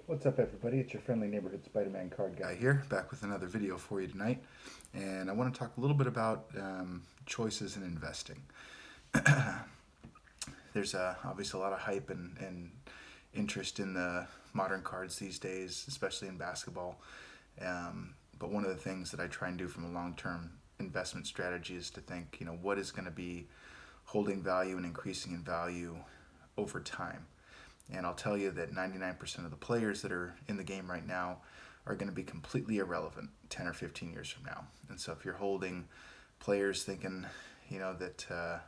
What's up, everybody? It's your friendly neighborhood Spider-Man card guy here, back with another video for you tonight. And I want to talk a little bit about choices in investing. There's obviously a lot of hype and interest in the modern cards these days, especially in basketball. But one of the things that I try and do from a long-term investment strategy is to think, what is going to be holding value and increasing in value over time. And I'll tell you that 99% of the players that are in the game right now are going to be completely irrelevant 10 or 15 years from now. And so if you're holding players thinking, that,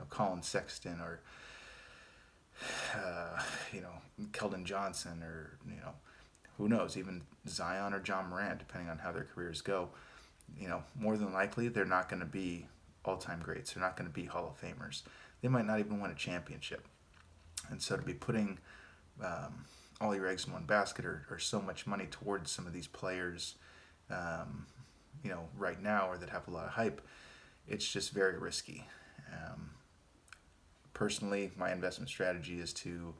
Colin Sexton or, Keldon Johnson or, who knows, even Zion or John Morant, depending on how their careers go, more than likely they're not going to be all-time greats. They're not going to be Hall of Famers. They might not even win a championship. And so to be putting all your eggs in one basket or so much money towards some of these players, right now or that have a lot of hype, it's just very risky. Um, Personally, my investment strategy is to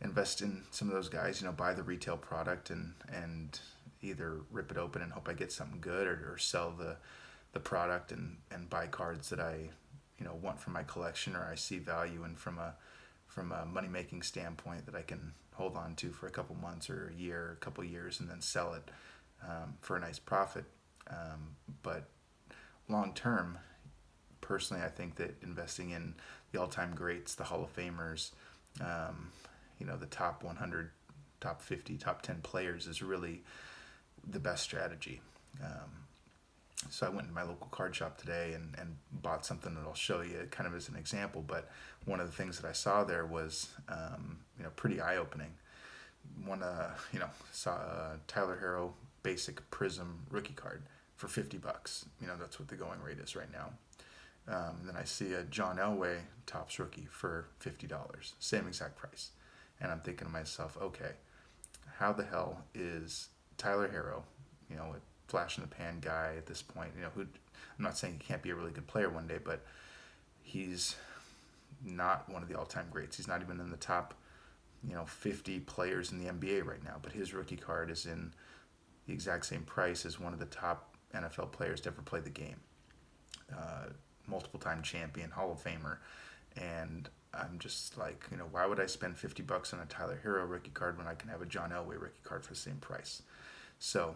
invest in some of those guys, buy the retail product and either rip it open and hope I get something good or sell the product and buy cards that I, want for my collection or I see value in from a money making standpoint that I can hold on to for a couple months or a year, a couple years, and then sell it for a nice profit. But long term, personally, I think that investing in the all time greats, the Hall of Famers, the top 100, top 50, top 10 players is really the best strategy. So I went to my local card shop today and bought something that I'll show you kind of as an example. But one of the things that I saw there was, pretty eye opening. Saw a Tyler Hero basic Prism rookie card for $50. That's what the going rate is right now. And then I see a John Elway Topps rookie for $50, same exact price. And I'm thinking to myself, okay, how the hell is Tyler Hero, a flash in the pan guy at this point, who I'm not saying he can't be a really good player one day, but he's not one of the all-time greats. He's not even in the top, 50 players in the NBA right now, but his rookie card is in the exact same price as one of the top NFL players to ever play the game. Multiple time champion, Hall of Famer. And I'm just like, why would I spend $50 on a Tyler Hero rookie card when I can have a John Elway rookie card for the same price? So,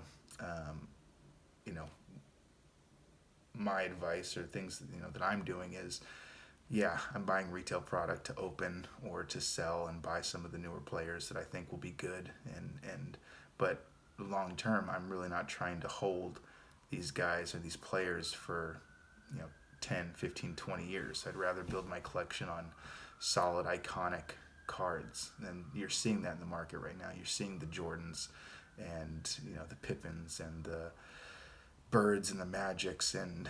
you know, my advice or things that I'm doing is, yeah, I'm buying retail product to open or to sell and buy some of the newer players that I think will be good and but long term I'm really not trying to hold these guys or these players for, you know, 10, 15, 20 years. I'd rather build my collection on solid iconic cards. And you're seeing that in the market right now. You're seeing the Jordans and, the Pippins and the Birds and the Magics and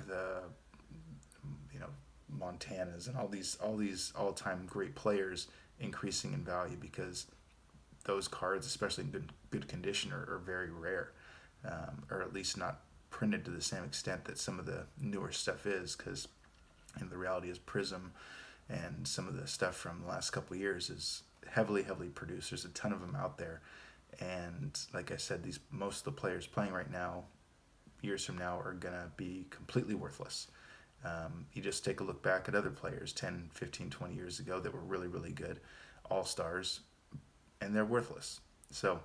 the, you know Montanas and all these all-time great players increasing in value because those cards, especially in good condition, are very rare, or at least not printed to the same extent that some of the newer stuff is. Because the reality is Prism and some of the stuff from the last couple of years is heavily produced. There's a ton of them out there, and like I said, these most of the players playing right now, years from now, are gonna be completely worthless. You just take a look back at other players 10, 15, 20 years ago that were really good, all stars, and they're worthless. So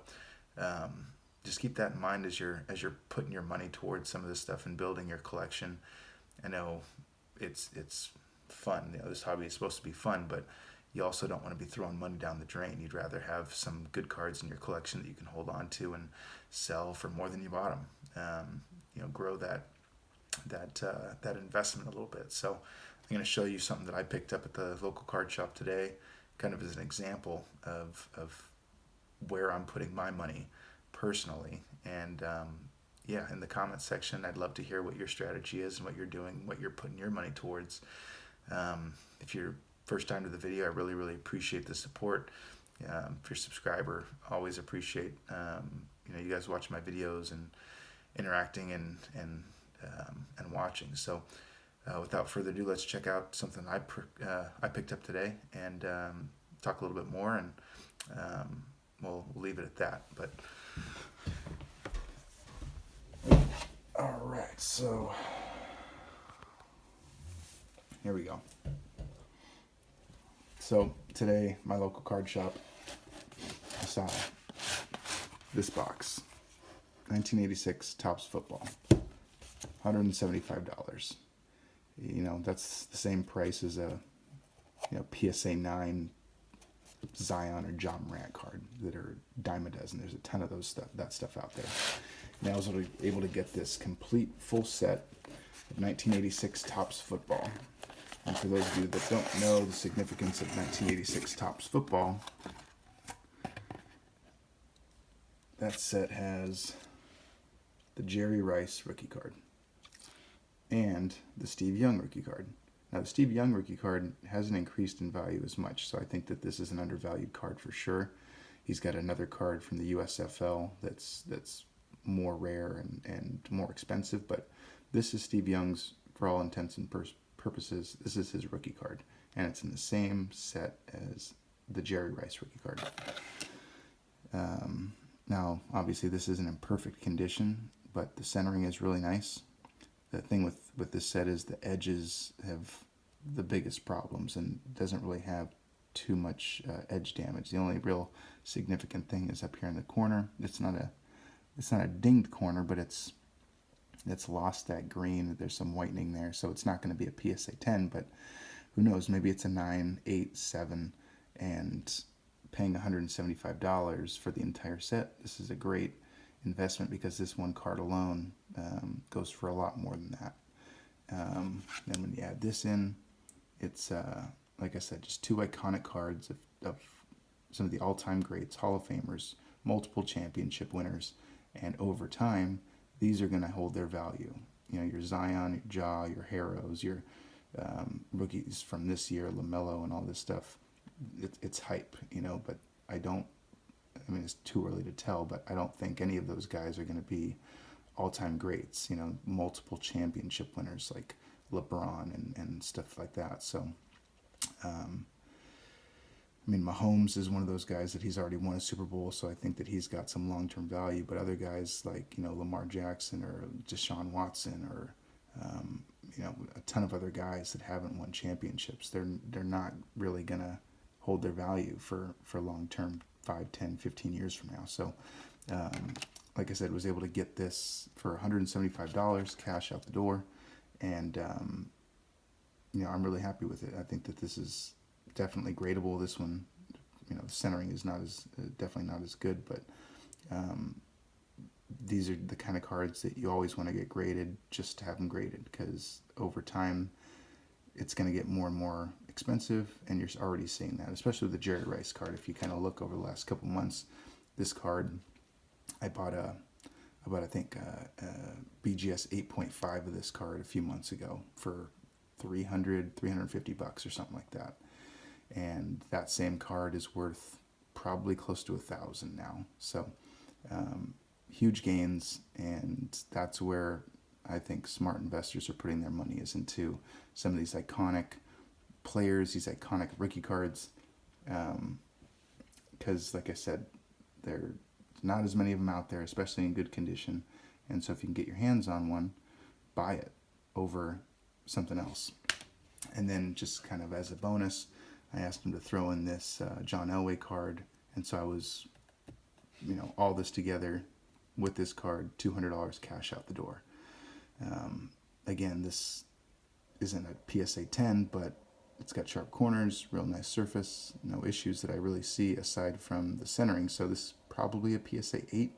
just keep that in mind as you're putting your money towards some of this stuff and building your collection. I know it's fun. This hobby is supposed to be fun, but you also don't want to be throwing money down the drain. You'd rather have some good cards in your collection that you can hold on to and sell for more than you bought them. Grow that investment a little bit. So I'm going to show you something that I picked up at the local card shop today, kind of as an example of where I'm putting my money personally. And yeah, in the comments section, I'd love to hear what your strategy is and what you're doing, what you're putting your money towards. If you're first time to the video, I really appreciate the support. If you're a subscriber, always appreciate you guys watching my videos and interacting and watching. So without further ado, let's check out something I picked up today and talk a little bit more and we'll leave it at that. But all right, so here we go. So today, my local card shop, I saw this box, 1986 Topps Football, $175. You know, that's the same price as a PSA 9 Zion or John Morant card that are dime a dozen. There's a ton of that stuff out there. Now I was able to get this complete full set of 1986 Topps Football. And for those of you that don't know the significance of 1986 Topps Football, that set has the Jerry Rice rookie card and the Steve Young rookie card. Now, the Steve Young rookie card hasn't increased in value as much, so I think that this is an undervalued card for sure. He's got another card from the USFL that's more rare and more expensive, but this is Steve Young's, for all intents and purposes, this is his rookie card, and it's in the same set as the Jerry Rice rookie card. Now, obviously, this isn't in perfect condition, but the centering is really nice. The thing with this set is the edges have the biggest problems and doesn't really have too much edge damage. The only real significant thing is up here in the corner. It's not a dinged corner, but it's lost that green. There's some whitening there, so it's not going to be a PSA 10, but who knows, maybe it's a 9, 8, 7, and paying $175 for the entire set, this is a great investment because this one card alone goes for a lot more than that. Then when you add this in, it's like I said, just two iconic cards of some of the all-time greats, Hall of Famers, multiple championship winners, and over time, these are going to hold their value. You know, your Zion, your Ja, your Harrows, your rookies from this year, LaMelo, and all this stuff. It's hype, but it's too early to tell, but I don't think any of those guys are going to be all-time greats, multiple championship winners like LeBron and stuff like that. So, Mahomes is one of those guys that he's already won a Super Bowl, so I think that he's got some long-term value, but other guys like, Lamar Jackson or Deshaun Watson or, a ton of other guys that haven't won championships, they're not really going to hold their value for long-term, 5, 10, 15 years from now. So, like I said, was able to get this for $175, cash out the door, and I'm really happy with it. I think that this is definitely gradable. This one, the centering is definitely not as good, but these are the kind of cards that you always want to get graded just to have them graded, because over time it's going to get more and more expensive, and you're already seeing that, especially with the Jerry Rice card. If you kind of look over the last couple months, this card, I bought I think BGS 8.5 of this card a few months ago for $350 or something like that, and that same card is worth probably close to $1,000 now. So huge gains, and that's where I think smart investors are putting their money, is into some of these iconic players, these iconic rookie cards, because like I said, there's not as many of them out there, especially in good condition, and so if you can get your hands on one, buy it over something else. And then just kind of as a bonus, I asked him to throw in this John Elway card, and so I was, all this together with this card, $200 cash out the door. Again, this isn't a PSA 10, but it's got sharp corners, real nice surface, no issues that I really see aside from the centering. So this is probably a PSA 8,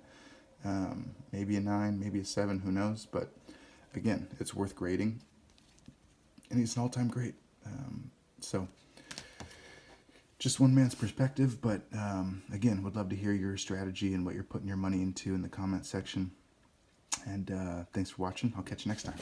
maybe a 9, maybe a 7, who knows. But again, it's worth grading, and he's an all-time great. So just one man's perspective, but again, would love to hear your strategy and what you're putting your money into in the comment section. And thanks for watching. I'll catch you next time.